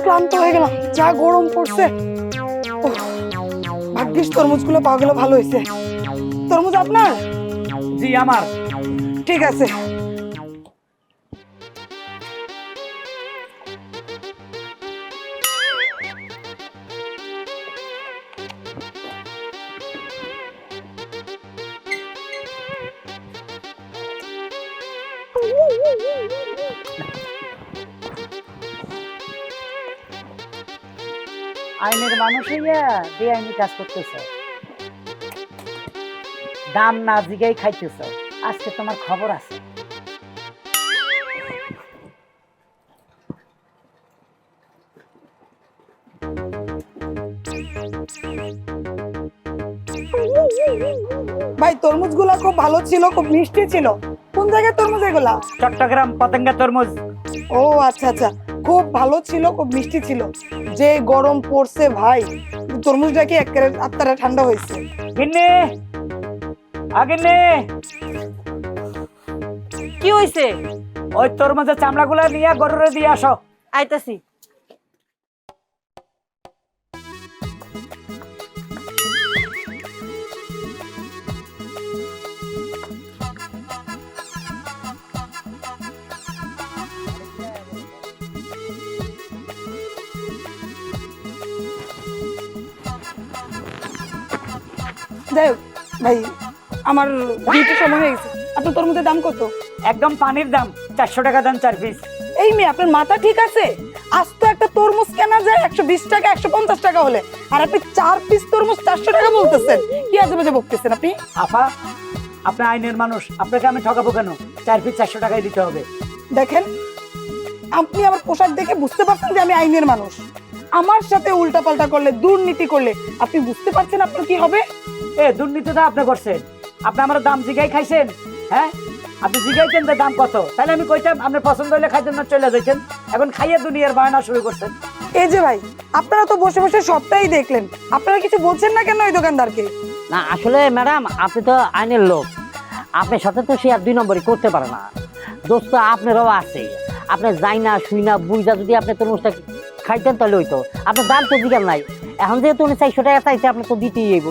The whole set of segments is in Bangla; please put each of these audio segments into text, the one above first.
ক্লান্ত হয়ে গেলাম, যা গরম পড়ছে। ভাগ্যিস তরমুজগুলো পাওয়া গেল, ভালো হয়েছে। তরমুজ আপনার? জি আমার। ঠিক আছে। আইনের মানুষ হইয়া বেআইনি কাজ করতেছ, দাম না জিগাই খাইতেছ। আজকে তোমার খবর আছে। ভাই তরমুজগুলো খুব ভালো ছিল, খুব মিষ্টি ছিল। কোন জায়গায় তরমুজ এগুলা? চট্টগ্রাম পতেঙ্গা তরমুজ। ও আচ্ছা আচ্ছা, খুব ভালো ছিল, খুব মিষ্টি ছিল। যে গরম পড়ছে ভাই, তরমুজটা কি একেবারে আত্মাটা ঠান্ডা হয়েছে। গিন্নি, আগিন্নি, কি হইছে? ওই তরমুজের চামড়াগুলা নিয়ে গরুরে দিয়ে আসো। আইতাছি। যাই হোক ভাই, আমার ডিউটির সময় হয়ে গেছে। আপনার তরমুজের দাম কত? একদম পানির দাম, 400 টাকা দেন 4 পিস। এই মেয়ে, আপনার মাথা ঠিক আছে? আজ তো একটা তরমুজ কেনা যায় 120 টাকা, 150 টাকা হলে, আর আপনি 4 পিস তরমুজ 400 টাকা বলতেছেন। কি আজে বাজে বকতেছেন আপনি? আপা, আপনি আইনের মানুষ, আপনাকে আমি ঠকাবো কেন? 4 পিস 400 টাকায় দিতে হবে। দেখেন, আপনি আমার পোশাক দেখে বুঝতে পারছেন যে আমি আইনের মানুষ। আমার সাথে উল্টাপাল্টা করলে, দুর্নীতি করলে আপনি বুঝতে পারছেন আপনার কি হবে। দুর্নীতিটা আপনি করছেন। আপনি আমার দাম জিগাই খাইছেন। হ্যাঁ, আপনি জিগাইছেন যে দাম কত, তাহলে আমি কইতাম আপনার পছন্দ হলে খাইতেন না, চলে যাইতেন। এখন খাইয়ে দুনিয়ার বায়না শুরু করছেন। এই যে ভাই, আপনারা তো বসে বসে সবটাই দেখলেন, আপনারা কিছু বলছেন না কেন ওই দোকানদারকে? না আসলে ম্যাডাম, আপনি তো আইনের লোক, আপনার সাথে তো সে আর 2 নম্বরই করতে পারে না। দোস্ত আপনারও আছে, আপনি যাই না শুই না বুঝা যদি আপনি তরমুজটা খাইতেন তাহলে হইতো। আপনার দাম তো দিকার নাই। এখন যেহেতু উনি 400 টাকা চাইছে, আপনি তো দিতেই হইব।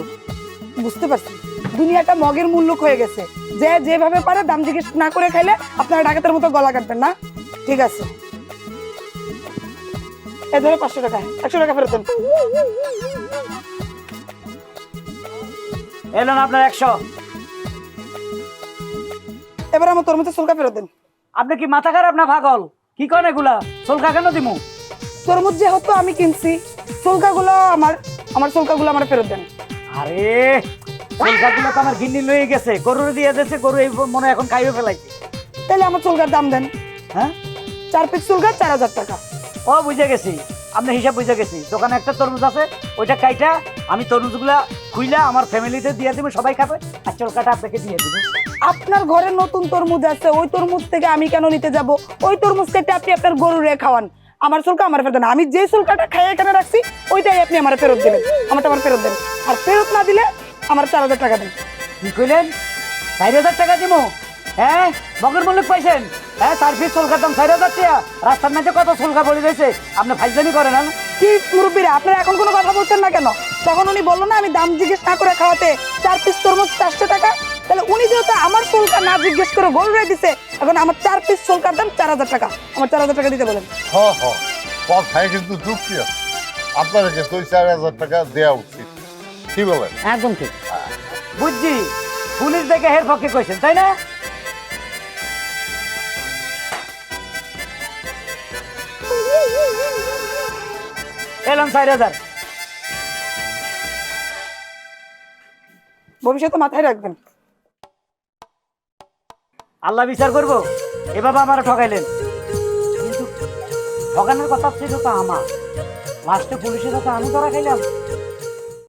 বুঝতে পারছি, দুনিয়াটা মগের মূল্য হয়ে গেছে। যে যেভাবে পারে দাম জিজ্ঞেস না করে খাইলে আপনারা ডাকাতের মতো গলা কাটবেন না। ঠিক আছে, এ ধরে 500 টাকা, 100 টাকা ফেরত দেন। এলেন আপনার 100। এবার আমার তরমুজের সুলকা ফেরত দেন। আপনি কি মাথা খারাপ না পাগল? কি করেন এগুলা? সুলকা কেন দিমু? তরমুজ যেহেতু আমি কিনছি, সুলকাগুলো আমার সুলকাগুলো আমার ফেরত দেন। আরে সুলকাগুলো তো আমার গিন্নি লয়ে গেছে, গরুরে দিয়ে দিয়েছে, গরু এই মনে এখন খাইয়ে ফেলাইছে। তাহলে আমার সুলকার দাম দেন। হ্যাঁ, 4 পিস সুলকা 4000 টাকা। ও বুঝে গেছি, আপনি হিসাব বুঝে গেছি। দোকানে একটা তরমুজ আছে, ওইটা কাইটা আমি তরমুজগুলা খুইলা আমার ফ্যামিলিতে দিয়ে দিব, সবাই খাবে, আর চুলকাটা আপনাকে দিয়ে দিব। আপনার ঘরে নতুন তরমুজ আছে, ওই তরমুজ থেকে আমি কেন নিতে যাব? ওই তরমুজ কেটে আপনি আপনার গরুরে খাওয়ান। আমার সুলকা আমার ফেরত দেন। আমি যে সুলকাটা খাইয়ে এখানে রাখছি ওইটাই আপনি আমার ফেরত দেবেন। আমারটা আমার ফেরত দেন, আর ফেরত না দিলে আমার 4000 টাকা দেন। কি কইলেন? 4000 টাকা দিব? হ্যাঁ, মগের মূল্য পাইছেন? হ্যাঁ, 4 পিস সুলকার দাম 4000 টাকা। রাস্তার মধ্যে কত সুলকা বলে দিয়েছে, আপনি ফাইজলামি করেন না? কি মুরব্বীরা, আপনারা এখন কোনো কথা বলছেন না কেন? তখন উনি বললো না আমি দাম জিজ্ঞেস না করে খাওয়াতে 4 পিস তরমুজ 400 টাকা। তাহলে উনি যেহেতু আমার সুলকা না জিজ্ঞেস করে গরুরে দিছে, এখন আমার 4 পিস সুলকার দাম 4000 টাকা। আমার 4000 টাকা দিতে বলেন। কথায় কিন্তু যুক্তি আছে। আপনারা কিন্তু 4000 টাকা দেওয়া উচিত। কি বলেন? একদম ঠিক। বুঝছি, পুলিশ দেখে হের পক্ষে কইছেন, তাই না? এলাম 4000। ভবিষ্যতে মাথায় রাখবেন। আল্লাহ বিচার করবো, এভাবে আমার ঠকাইলেন। কিন্তু ঠকানোর কথা ছিল তো আমার, লাস্টে পুলিশের কাছে আমি ধরা খাইলাম।